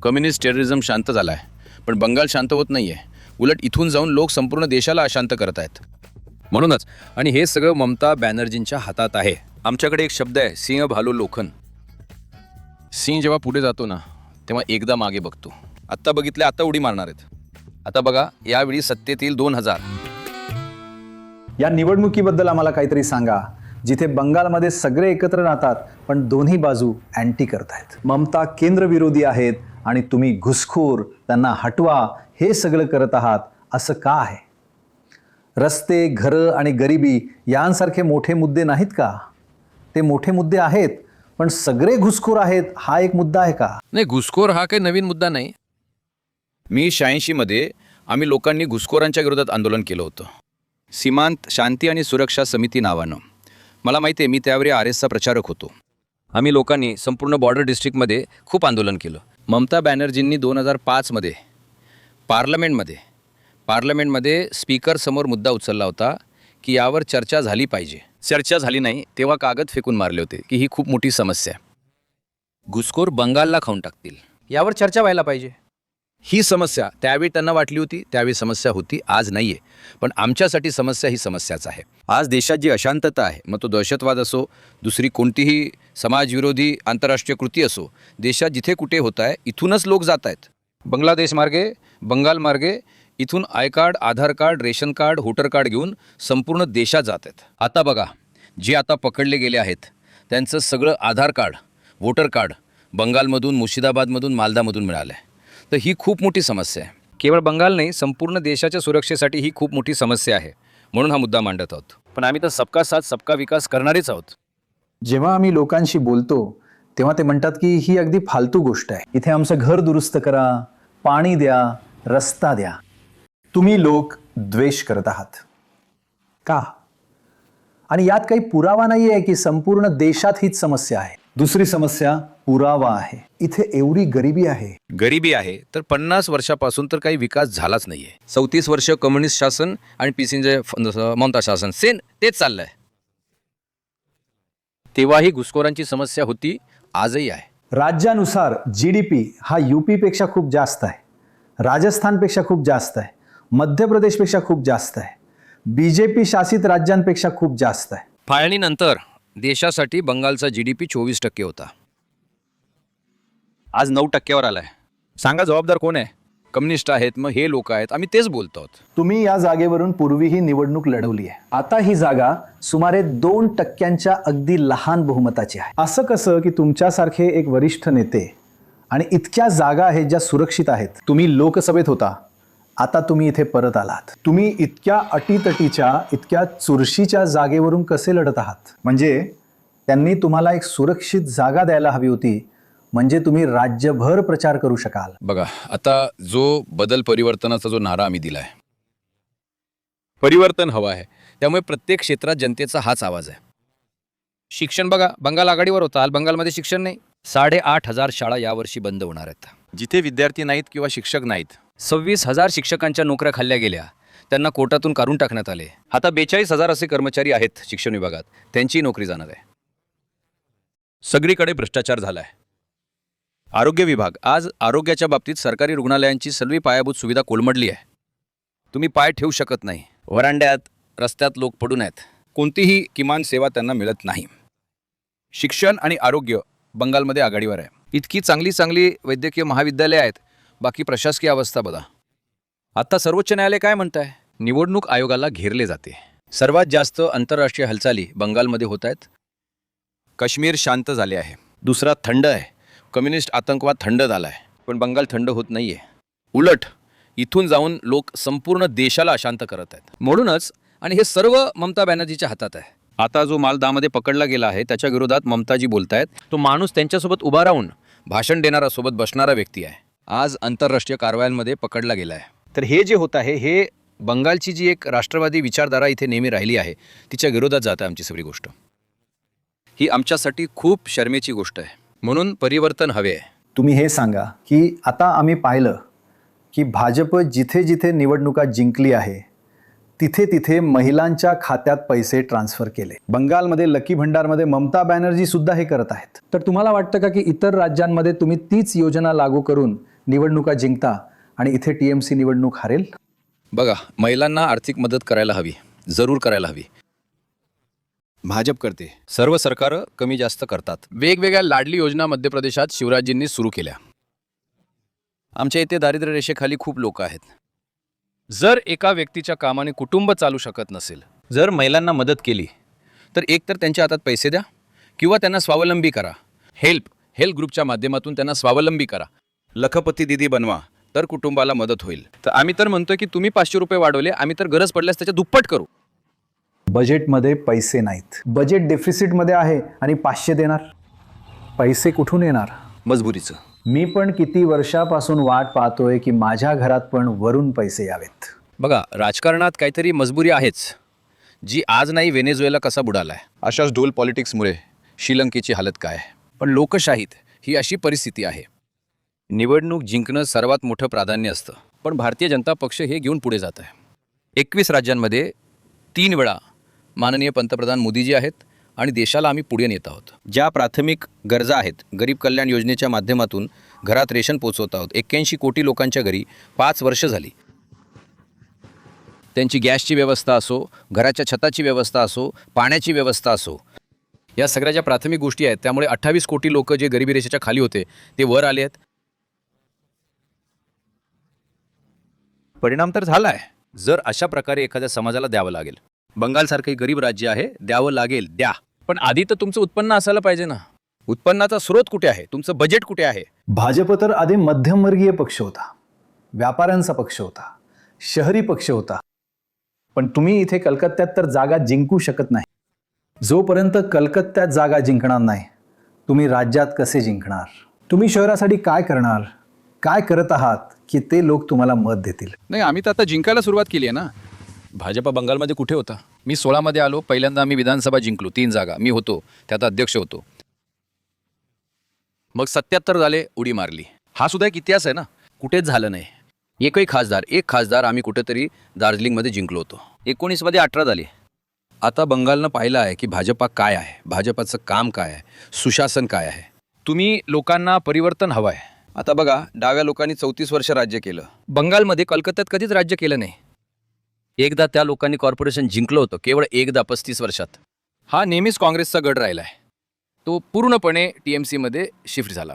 Communist terrorism शांत झाला आहे, पण बंगाल शांत होत नाही आहे. उलट इथून जाऊन लोक संपूर्ण देशाला अशांत करत आहेत. म्हणूनच आणि हे सगळं ममता बॅनर्जींच्या हातात आहे. आमच्याकडे एक शब्द आहे, सिंह भालू लोखंड. सिंह जेव्हा पुढे जातो ना, तेव्हा एकदा मागे बघतो. आत्ता बघितले, आता उडी मारणार आहेत. आता बघा, यावेळी सत्तेतील 2000. या निवडणुकीबद्दल आम्हाला काहीतरी सांगा, जिथे बंगालमध्ये सगळे एकत्र राहतात पण दोन्ही बाजू अँटी करतायत. ममता केंद्रविरोधी आहेत आणि तुम्ही घुसखोर, त्यांना हटवा, हे सगळं करत आहात. असं का आहे? रस्ते, घरं आणि गरिबी यांसारखे मोठे मुद्दे नाहीत का? ते मोठे मुद्दे आहेत, पण सगळे घुसखोर आहेत हा एक मुद्दा आहे का? नाही, घुसखोर हा काही नवीन मुद्दा नाही. मी 86 मध्ये आम्ही लोकांनी घुसखोरांच्या विरोधात आंदोलन केलं होतं, सीमांत शांती आणि सुरक्षा समिती नावानं. मला माहिती आहे, मी त्यावेळी RSचा प्रचारक होतो. आम्ही लोकांनी संपूर्ण बॉर्डर डिस्ट्रिक्टमध्ये खूप आंदोलन केलं. ममता बॅनर्जींनी 2005 मध्ये पार्लमेंटमध्ये स्पीकरसमोर मुद्दा उचलला होता की यावर चर्चा झाली पाहिजे. चर्चा झाली नाही, तेव्हा कागद फेकून मारले होते की ही खूप मोठी समस्या आहे, घुसखोर बंगालला खाऊन टाकतील, यावर चर्चा व्हायला पाहिजे. ही समस्या त्यावेळी त्यांना वाटली होती, त्यावेळी समस्या होती, आज नाही आहे. पण आमच्यासाठी समस्या ही समस्याच आहे. आज देशात जी अशांतता आहे, मग तो दहशतवाद असो, दुसरी कोणतीही समाजविरोधी आंतरराष्ट्रीय कृती असो, देशात जिथे कुठे होत आहे इथूनच लोक जात आहेत. बांगलादेश मार्गे, बंगाल मार्गे, इथून I card, Aadhaar card, ration card, voter card घेऊन संपूर्ण देशात जात आहेत. आता बघा, जे आता पकडले गेले आहेत त्यांचं सगळं आधार कार्ड, वोटर कार्ड बंगालमधून, मुर्शिदाबादमधून, मालदामधून मिळालं आहे. तर ही खूप मोठी समस्या आहे. केवळ बंगाल नाही, संपूर्ण देशाच्या सुरक्षेसाठी ही खूप मोठी समस्या आहे. म्हणून हा मुद्दा मांडत आहोत. पण आम्ही तर सबका साथ सबका विकास करणारेच आहोत. जेव्हा आम्ही लोकांशी बोलतो तेव्हा ते म्हणतात की ही अगदी फालतू गोष्ट आहे. इथे आमचं घर दुरुस्त करा, पाणी द्या, रस्ता द्या. तुम्ही लोक द्वेष करत आहात का? आणि यात काही पुरावा नाही आहे की संपूर्ण देशात हीच समस्या आहे. दुसरी समस्या पुरावा आहे. इथे एवढी गरिबी आहे तर 50 वर्षापासून तर काही विकास झालाच नाहीये. 34 वर्ष कम्युनिस्ट शासन आणि पीसींचे ममता शासन, सेम तेच चाललंय. तेव्हाही घुसखोरांची समस्या होती, आजही आहे. राज्यानुसार GDP हा UP पेक्षा खूप जास्त आहे, राजस्थानपेक्षा खूप जास्त आहे, मध्य प्रदेशपेक्षा खूप जास्त आहे, BJP शासित राज्यांपेक्षा खूप जास्त आहे. फाळणीनंतर देशासाठी बंगालचा GDP 24% होता, आज 9%वर आलाय. सांगा जबाबदार कोण आहे? कम्युनिस्ट आहेत, मग हे लोक आहेत, आम्ही तेच बोलतो आहोत. तुम्ही या जागेवरून पूर्वीही निवडणूक लढवली आहे. आता ही जागा सुमारे 2% अगदी लहान बहुमताची आहे. असं कसं की तुमच्यासारखे एक वरिष्ठ नेते आणि इतक्या जागा आहेत ज्या सुरक्षित आहेत. तुम्ही लोकसभेत होता, आता तुम्ही इथे परत आलात. तुम्ही इतक्या अटीतटीच्या, इतक्या चुरशीच्या जागेवरून कसे लढत आहात? म्हणजे त्यांनी तुम्हाला एक सुरक्षित जागा द्यायला हवी होती, म्हणजे तुम्ही राज्यभर प्रचार करू शकाल. बघा, आता जो बदल परिवर्तनाचा जो नारा आम्ही दिलाय, परिवर्तन हवं आहे, त्यामुळे प्रत्येक क्षेत्रात जनतेचा हाच आवाज आहे. शिक्षण बघा, बंगाल आघाडीवर होता, बंगालमध्ये शिक्षण नाही. 8,500 शाळा यावर्षी बंद होणार आहेत. जिथे विद्यार्थी नाहीत किंवा शिक्षक नाहीत, 26,000 शिक्षकांच्या नोकऱ्या खाल्ल्या गेल्या, त्यांना कोटातून काढून टाकण्यात आले. आता 42,000 असे कर्मचारी आहेत शिक्षण विभागात, त्यांची नोकरी जाणार आहे. सगळीकडे भ्रष्टाचार झालाय. आरोग्य विभाग, आज आरोग्याच्या बाबतीत सरकारी रुग्णालयांची सर्व पायाभूत सुविधा कोलमडली आहे. तुम्ही पाय ठेवू शकत नाही, वरांड्यात, रस्त्यात लोक पडून आहेत, कोणतीही किमान सेवा त्यांना मिळत नाही. शिक्षण आणि आरोग्य बंगालमध्ये आघाडीवर आहे. इतकी चांगली वैद्यकीय महाविद्यालये आहेत, बाकी प्रशासकीय अवस्था बघा. आता सर्वोच्च न्यायालय काय म्हणत आहे? निवडणूक आयोगाला घेरले जाते. सर्वात जास्त आंतरराष्ट्रीय हालचाली बंगालमध्ये होत आहेत. काश्मीर शांत झाले आहे. दुसरा थंड आहे, कम्युनिस्ट आतंकवाद थंड झाला आहे. पण बंगाल थंड होत नाहीये, उलट इथून जाऊन लोक संपूर्ण देशाला अशांत करत आहेत. म्हणूनच आणि हे सर्व ममता बॅनर्जीच्या हातात आहे. आता जो मालदामध्ये पकडला गेला आहे त्याच्या विरोधात ममताजी बोलतायत. तो माणूस त्यांच्यासोबत उभा राहून भाषण देणारा, सोबत बसणारा व्यक्ती आहे, आज आंतरराष्ट्रीय कारवायांमध्ये पकडला गेला आहे. तर हे जे होत आहे, हे बंगालची जी एक राष्ट्रवादी विचारधारा इथे नेहमी राहिली आहे, तिच्या विरोधात जात आहे आमची सगळी गोष्ट. ही आमच्यासाठी खूप शर्मेची गोष्ट आहे. म्हणून परिवर्तन हवे आहे. तुम्ही हे सांगा की आता आम्ही पाहिलं की भाजप जिथे जिथे निवडणुका जिंकली आहे तिथे तिथे महिलांच्या खात्यात पैसे ट्रान्सफर केले. बंगालमध्ये लकी भंडारमध्ये ममता बॅनर्जी सुद्धा हे करत आहेत. तर तुम्हाला वाटतं का की इतर राज्यांमध्ये तुम्ही तीच योजना लागू करून निवडणुका जिंकता आणि इथे TMC निवडणूक हारेल? बघा, महिलांना आर्थिक मदत करायला हवी, जरूर करायला हवी. भाजप करते, सर्व सरकारं कमी जास्त करतात. वेगवेगळ्या लाडली योजना मध्य प्रदेशात शिवराजजींनी सुरू केल्या. आमच्या इथे दारिद्र्य रेषेखाली खूप लोक आहेत. जर एका व्यक्तीच्या कामाने कुटुंब चालू शकत नसेल, जर महिलांना मदत केली तर एकतर त्यांच्या हातात पैसे द्या किंवा त्यांना स्वावलंबी करा. हेल्प ग्रुपच्या माध्यमातून त्यांना स्वावलंबी करा. लखपती दिदी बनवा, तर कुटुंबाला मदत होईल. तर आम्ही तर म्हणतोय की तुम्ही 500 रुपये वाढवले, आम्ही तर गरज पडल्यास त्याच्या दुप्पट करू. बजेटमध्ये पैसे नाहीत, बजेट डेफिसिटमध्ये आहे आणि 500 देणार? पैसे कुठून येणार? मजबुरीचं. मी पण किती वर्षापासून वाट पाहतोय की माझ्या घरात पण वरून पैसे यावेत. बघा, राजकारणात काहीतरी मजबुरी आहेच, जी आज नाही व्हेनेझुएला कसा बुडालाय. अशाच ढोल पॉलिटिक्समुळे श्रीलंकेची हालत काय आहे. पण लोकशाहीत ही अशी परिस्थिती आहे. निवडणूक जिंकणं सर्वात मोठं प्राधान्य असतं, पण भारतीय जनता पक्ष हे घेऊन पुढे जात आहे. 21 राज्यांमध्ये 3 वेळा माननीय पंतप्रधान मोदीजी आहेत आणि देशाला आम्ही पुढे नेत आहोत. ज्या प्राथमिक गरजा आहेत, गरीब कल्याण योजनेच्या माध्यमातून घरात रेशन पोचवत आहोत. 81 कोटी लोकांच्या घरी 5 वर्ष झाली. त्यांची गॅसची व्यवस्था असो, घराच्या छताची व्यवस्था असो, पाण्याची व्यवस्था असो, या सगळ्या ज्या प्राथमिक गोष्टी आहेत, त्यामुळे 28 कोटी लोक जे गरिबी रेषेच्या खाली होते ते वर आले आहेत. परिणाम तर झाला आहे. जर अशा प्रकारे एखाद्या समाजाला द्यावं लागेल, बंगालसारखं एक गरीब राज्य आहे, द्यावं लागेल, द्या. पण आधी तर तुमचं उत्पन्न असायला पाहिजे ना. उत्पन्नाचा स्रोत कुठे आहे? तुमचं बजेट कुठे आहे? भाजप तर आधी मध्यमवर्गीय पक्ष होता, व्यापाऱ्यांचा पक्ष होता, शहरी पक्ष होता. पण तुम्ही इथे कलकत्त्यात तर जागा जिंकू शकत नाही. जोपर्यंत कलकत्त्यात जागा जिंकणार नाही, तुम्ही राज्यात कसे जिंकणार? तुम्ही शहरासाठी काय करणार, काय करत आहात की ते लोक तुम्हाला मत देतील? नाही, आम्ही तर आता जिंकायला सुरुवात केली आहे ना. भाजपा बंगालमध्ये कुठे होता? मी 16मध्ये आलो, पहिल्यांदा आम्ही विधानसभा जिंकलो, 3 जागा मी होतो, त्यात अध्यक्ष होतो. मग 77 झाले, उडी मारली. हा सुद्धा एक इतिहास आहे ना. कुठेच झालं नाही. एक खासदार आम्ही कुठेतरी दार्जिलिंगमध्ये जिंकलो होतो. 19मध्ये 18 झाले. आता बंगालनं पाहिलं आहे की भाजपा काय आहे, भाजपाचं काम काय आहे, सुशासन काय आहे. तुम्ही लोकांना परिवर्तन हवं आहे. आता बघा, डाव्या लोकांनी 34 वर्ष राज्य केलं. बंगालमध्ये कलकत्त्यात कधीच राज्य केलं नाही. एकदा त्या लोकांनी कॉर्पोरेशन जिंकलं होतं, केवळ एकदा 35 वर्षात. हा नेहमीच काँग्रेसचा गड राहिला आहे. तो पूर्णपणे TMCमध्ये शिफ्ट झाला.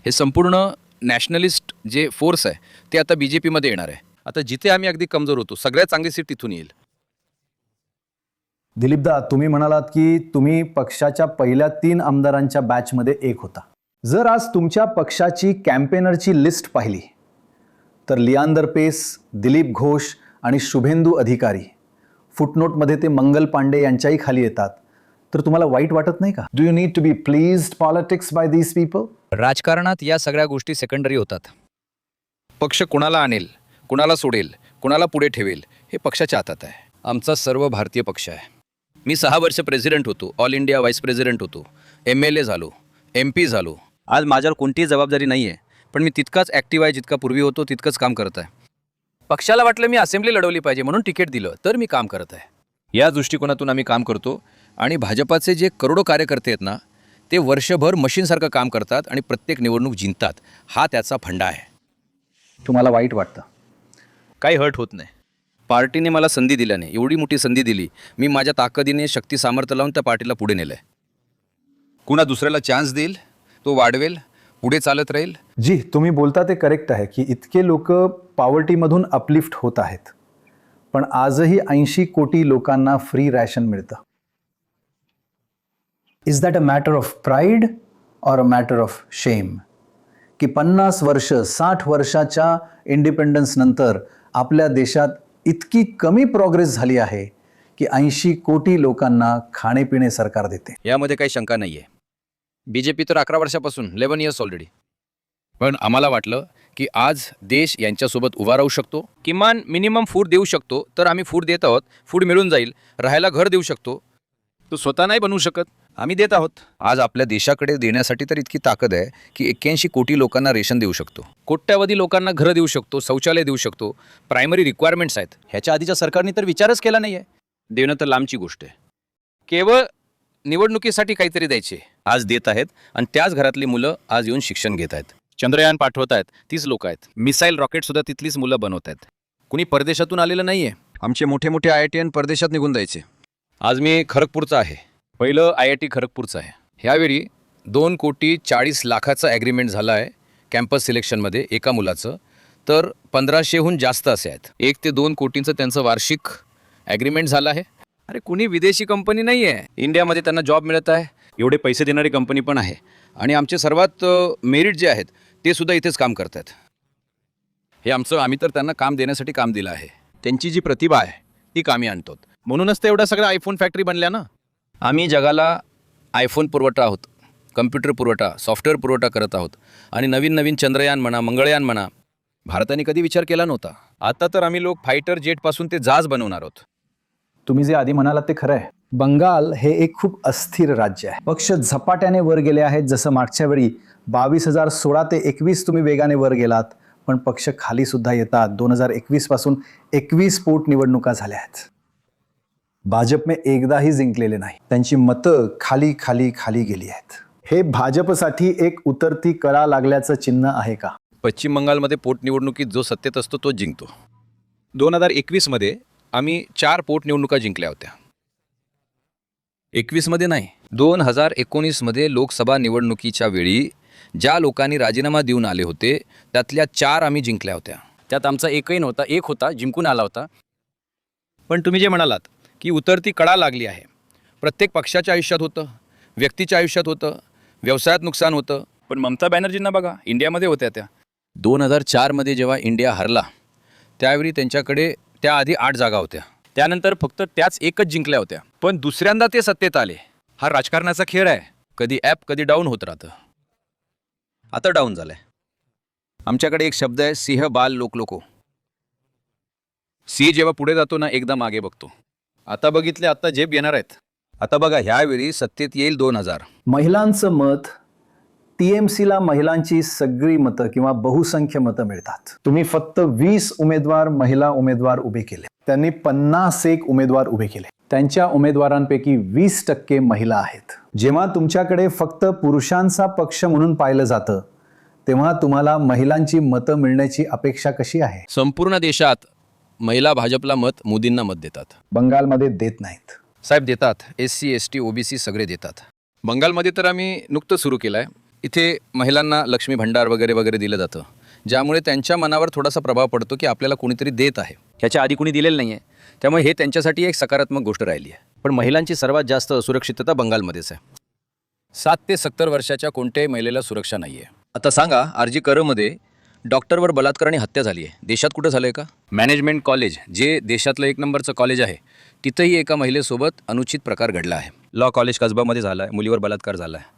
हे संपूर्ण नॅशनलिस्ट जे फोर्स आहे ते आता BJPमध्ये येणार आहे. आता जिथे आम्ही अगदी कमजोर होतो, सगळ्यात चांगली सीट तिथून येईल. दिलीपदा, तुम्ही म्हणालात की तुम्ही पक्षाच्या पहिल्या 3 आमदारांच्या बॅचमध्ये एक होता. जर आज तुमच्या पक्षाची कॅम्पेनरची लिस्ट पाहिली तर लियांदर पेस, दिलीप घोष आणि शुभेंदू अधिकारी, फुटनोटमध्ये ते मंगल पांडे यांच्याही खाली येतात. तर तुम्हाला वाईट वाटत नाही का? Do you need to be pleased politics by these people? राजकारणात या सगळ्या गोष्टी सेकंडरी होतात. पक्ष कुणाला आणेल, कुणाला सोडेल, कुणाला पुढे ठेवेल, हे पक्षाच्या हातात आहे. आमचा सर्व भारतीय पक्ष आहे. मी 6 वर्ष प्रेसिडेंट होतो, ऑल इंडिया व्हाईस प्रेसिडेंट होतो, MLA झालो, MP झालो. आज माझ्यावर कोणतीही जबाबदारी नाही आहे, पण मी तितकाच ॲक्टिव्ह आहे जितका पूर्वी होतो, तितकंच काम करत आहे. पक्षाला वाटलं मी असेंब्ली लढवली पाहिजे म्हणून तिकीट दिलं, तर मी काम करत आहे. या दृष्टिकोनातून आम्ही काम करतो. आणि भाजपाचे जे करोडो कार्यकर्ते आहेत ना, ते वर्षभर मशीनसारखं काम करतात आणि प्रत्येक निवडणूक जिंकतात. हा त्याचा फंडा आहे. तुम्हाला वाईट वाटतं? काही हर्ट होत नाही. पार्टीने मला संधी दिल्याने, एवढी मोठी संधी दिली, मी माझ्या ताकदीने शक्ती सामर्थ्य लावून त्या पार्टीला पुढे नेलं आहे. कुणा दुसऱ्याला चान्स देईल, तो वाढवेल, पुढे चालत राहील. जी, तुम्ही बोलता ते करेक्ट आहे की इतके लोक पॉवर्टीमधून अपलिफ्ट होत आहेत, पण आजही 80 कोटी लोकांना फ्री रॅशन मिळतं. Is that a matter of pride or a matter of shame? की 50 वर्ष 60 वर्षाच्या इंडिपेंडन्स नंतर आपल्या देशात इतकी कमी प्रोग्रेस झाली आहे की 80 कोटी लोकांना खाणेपिणे सरकार देते. यामध्ये काही शंका नाही आहे. BJP तर 11 वर्षापासून 11 इयर्स ऑलरेडी. पण आम्हाला वाटलं की आज देश यांच्यासोबत उभा राहू शकतो, किमान मिनिमम फूड देऊ शकतो. तर आम्ही फूड देत आहोत, फूड मिळून जाईल, राहायला घर देऊ शकतो. तो स्वतः नाही बनवू शकत, आम्ही देत आहोत. आज आपल्या देशाकडे देण्यासाठी तर इतकी ताकद आहे की 81 कोटी लोकांना रेशन देऊ शकतो, कोट्यावधी लोकांना घरं देऊ शकतो, शौचालय देऊ शकतो. प्रायमरी रिक्वायरमेंट्स आहेत. ह्याच्या आधीच्या सरकारने तर विचारच केला नाही आहे. देणं तर लांबची गोष्ट आहे. केवळ निवडणुकीसाठी काहीतरी द्यायचे, आज देत आहेत. आणि त्याच घरातली मुलं आज येऊन शिक्षण घेत आहेत. चंद्रयान पाठवत आहेत तीच लोक आहेत. मिसाईल रॉकेट सुद्धा तिथलीच मुलं बनवत आहेत. कुणी परदेशातून आलेलं नाहीये. आमचे मोठे मोठे IITN परदेशात निघून जायचे. आज मी खरगपूरचा आहे. पहिलं IIT खरगपूरचं आहे. ह्यावेळी 2,40,00,00,000चा ॲग्रीमेंट झाला आहे कॅम्पस सिलेक्शनमध्ये एका मुलाचं. तर 1500हून जास्त असे आहेत. 1 ते 2 कोटींचं त्यांचं वार्षिक ॲग्रीमेंट झालं आहे. अरे कुणी विदेशी कंपनी नाही आहे. इंडियामध्ये त्यांना जॉब मिळत आहे. एवढे पैसे देणारी कंपनी पण आहे. आणि आमचे सर्वात मेरिट जे आहेत ते सुद्धा इथेच काम करत आहेत. हे आम्ही तर त्यांना काम देण्यासाठी काम दिलं आहे. त्यांची जी प्रतिभा आहे ती कामी आणतो. म्हणूनच तर एवढा सगळा आयफोन फॅक्टरी बनल्या ना. आम्ही जगाला आयफोन पुरवठा आहोत, कम्प्युटर पुरवठा, सॉफ्टवेअर पुरवठा करत आहोत. आणि नवीन नवीन चंद्रयान म्हणा, मंगळयान म्हणा, भारताने कधी विचार केला नव्हता. आता तर आम्ही लोक फायटर जेटपासून ते जहाज बनवणार आहोत. तुम्ही जे आधी म्हणालात ते खरं आहे. बंगाल हे एक खूप अस्थिर राज्य आहे. पक्ष झपाट्याने वर गेले आहेत. जसं मागच्या वेळी 22,016 ते 21 तुम्ही वेगाने वर गेलात, पण पक्ष खाली सुद्धा येतात. 2021 पासून 21 पोटनिवडणुका झाल्या आहेत. भाजपने एकदाही जिंकलेले नाही. त्यांची मतं खाली खाली खाली गेली आहेत. हे भाजपसाठी एक उतरती कळा लागल्याचं चिन्ह आहे का? पश्चिम बंगालमध्ये पोटनिवडणुकीत जो सत्तेत असतो तोच जिंकतो. 2021मध्ये आम्ही 4 पोटनिवडणुका जिंकल्या होत्या. 21मध्ये नाही, 2019मध्ये लोकसभा निवडणुकीच्या वेळी ज्या लोकांनी राजीनामा देऊन आले होते त्यातल्या 4 आम्ही जिंकल्या होत्या. त्यात आमचा एकही नव्हता. एक होता जिंकून आला होता. पण तुम्ही जे म्हणालात की उतरती कळा लागली आहे, प्रत्येक पक्षाच्या आयुष्यात होतं, व्यक्तीच्या आयुष्यात होतं, व्यवसायात नुकसान होतं. पण ममता बॅनर्जींना बघा, इंडियामध्ये होत्या त्या. 2004मध्ये जेव्हा इंडिया हरला त्यावेळी त्यांच्याकडे त्याआधी 8 जागा होत्या. त्यानंतर फक्त त्याच एकच जिंकल्या होत्या. पण दुसऱ्यांदा ते सत्तेत आले. हा राजकारणाचा खेळ आहे. कधी ॲप कधी डाऊन होत राहतं. आता डाऊन झालंय. आमच्याकडे एक शब्द आहे, सिंह बाल लोक लोको. सिंह जेव्हा पुढे जातो ना एकदा मागे बघतो. आता बघितले, आता झेप येणार आहेत. आता बघा, ह्यावेळी सत्तेत येईल 2000. महिलांचं मत, TMCला महिलांची सगळी मतं किंवा बहुसंख्य मतं मिळतात. तुम्ही फक्त 20 उमेदवार महिला उमेदवार उभे केले. त्यांनी 51 उमेदवार उभे केले. त्यांच्या उमेदवारांपैकी 20% महिला आहेत. जेव्हा तुमच्याकडे फक्त पुरुषांचा पक्ष म्हणून पाहिलं जातं तेव्हा तुम्हाला महिलांची मतं मिळण्याची अपेक्षा कशी आहे? संपूर्ण देशात महिला भाजपला मत, मोदींना मत देतात. बंगालमध्ये देत नाहीत. साहेब देतात. SC ST OBC सगळे देतात. बंगालमध्ये तर आम्ही नुकतं सुरू केलं आहे. इथे महिलांना लक्ष्मी भंडार वगैरे वगैरे दिलं जातं, ज्यामुळे त्यांच्या मनावर थोडासा प्रभाव पडतो की आपल्याला कोणीतरी देत आहे. ह्याच्या आधी कोणी दिलेलं नाही आहे. त्यामुळे हे त्यांच्यासाठी एक सकारात्मक गोष्ट राहिली आहे. पण महिलांची सर्वात जास्त असुरक्षितता बंगालमध्येच आहे. 7 ते 70 वर्षाच्या कोणत्याही महिलेला सुरक्षा नाही आहे. आता सांगा, RG करमध्ये डॉक्टरवर बलात्कार आणि हत्या झाली आहे. देशात कुठं झालं आहे का? मॅनेजमेंट कॉलेज, जे देशातलं 1 नंबरचं कॉलेज आहे, तिथंही एका महिलेसोबत अनुचित प्रकार घडला आहे. लॉ कॉलेज कसबामध्ये झाला आहे, मुलीवर बलात्कार झाला आहे.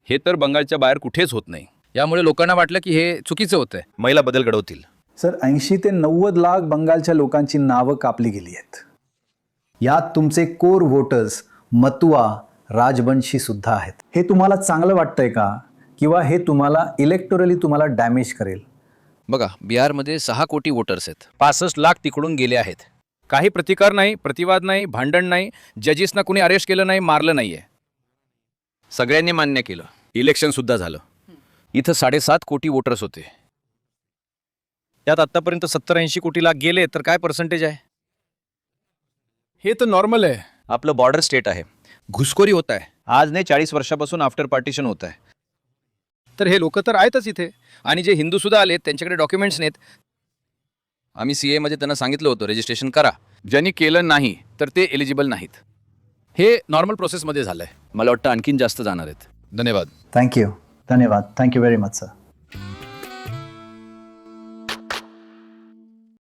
हे तर बंगालच्या बाहेर कुठेच होत नाही. यामुळे लोकांना वाटलं की हे चुकीचं होतंय, महिला बदल घडवतील. सर, 80 ते 90 लाख बंगालच्या लोकांची नावं कापली गेली आहेत. यात तुमचे कोर वोटर्स मतुआ, राजबंशी सुद्धा आहेत. हे तुम्हाला चांगलं वाटतंय का, किंवा हे तुम्हाला इलेक्टोरली तुम्हाला डॅमेज करेल? बघा, बिहारमध्ये 6 कोटी वोटर्स आहेत. 65 लाख तिकडून गेले आहेत. काही प्रतिकार नाही, प्रतिवाद नाही, भांडण नाही, जजेसना कुणी अरेस्ट केलं नाही, मारलं नाहीये. सगळ्यांनी मान्य केलं. इलेक्शन सुद्धा झालं. इथं 7.5 कोटी वोटर्स होते. त्यात आत्तापर्यंत 70-80 कोटी लाख गेले, तर काय पर्सेंटेज आहे? हे तर नॉर्मल आहे. आपलं बॉर्डर स्टेट आहे. घुसखोरी होत आहे. आज नाही, 40 वर्षापासून आफ्टर पार्टिशन होत आहे. तर हे लोक तर आहेतच इथे. आणि जे हिंदू सुद्धा आलेत त्यांच्याकडे डॉक्युमेंट्स नाहीत. आम्ही CA मध्ये त्यांना सांगितलं होतं रजिस्ट्रेशन करा. ज्यांनी केलं नाही तर ते एलिजिबल नाहीत. हे नॉर्मल प्रोसेसमध्ये झालं आहे. मला वाटतं आणखीन जास्त जाणार आहेत. धन्यवाद. थँक्यू. धन्यवाद. Thank you very much sir.